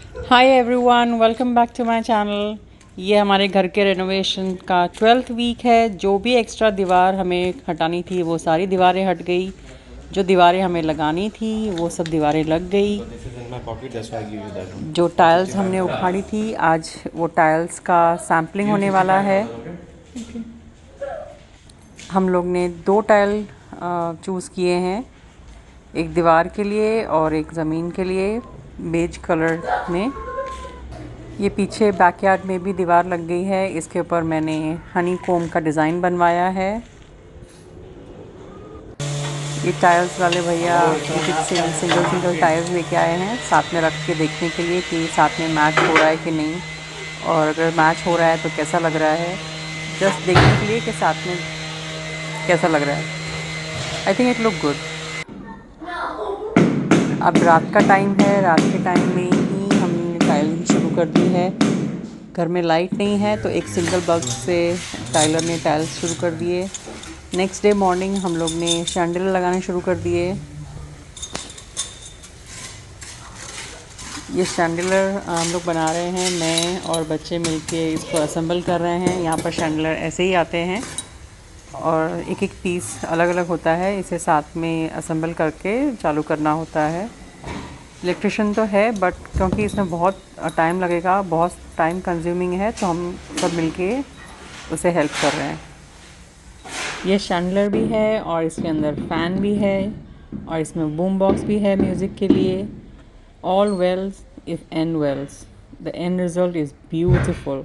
Hi everyone, welcome back to my channel. ये हमारे घर के रेनोवेशन का 12th वीक है। जो भी एक्स्ट्रा दीवार हमें हटानी थी वो सारी दीवारें हट गई। जो दीवारें हमें लगानी थी वो सब दीवारें लग गई। जो टाइल्स हमने उखाड़ी थी आज वो टाइल्स का सैम्पलिंग होने वाला है। हम लोग ने 2 टाइल चूज़ किए हैं, एक दीवार के लिए और एक ज़मीन के लिए, बेज कलर में। ये पीछे बैकयार्ड में भी दीवार लग गई है। इसके ऊपर मैंने हनी कोम का डिज़ाइन बनवाया है। ये टाइल्स वाले भैया सिंगल टाइल्स लेके आए हैं साथ में रख के देखने के लिए कि साथ में मैच हो रहा है कि नहीं, और अगर मैच हो रहा है तो कैसा लग रहा है। जस्ट देखने के लिए कि साथ में कैसा लग रहा है। I think it look good. अब रात का टाइम है, रात के टाइम में ही हमने टाइलिंग शुरू कर दी है। घर में लाइट नहीं है तो एक सिंगल बल्ब से टाइलर ने टाइल्स शुरू कर दिए। नेक्स्ट डे मॉर्निंग हम लोग ने शैंडल लगाने शुरू कर दिए। ये शैंडलर हम लोग बना रहे हैं, मैं और बच्चे मिलके इसको असेंबल कर रहे हैं। यहाँ पर शैंडलर ऐसे ही आते हैं और एक एक पीस अलग अलग होता है, इसे साथ में असेंबल करके चालू करना होता है। इलेक्ट्रिशियन तो है बट क्योंकि इसमें बहुत टाइम लगेगा, बहुत टाइम कंज्यूमिंग है, तो हम सब मिलके उसे हेल्प कर रहे हैं। ये शैंडलर भी है और इसके अंदर फ़ैन भी है और इसमें बूम बॉक्स भी है म्यूज़िक के लिए। All wells if end wells, the end result is beautiful.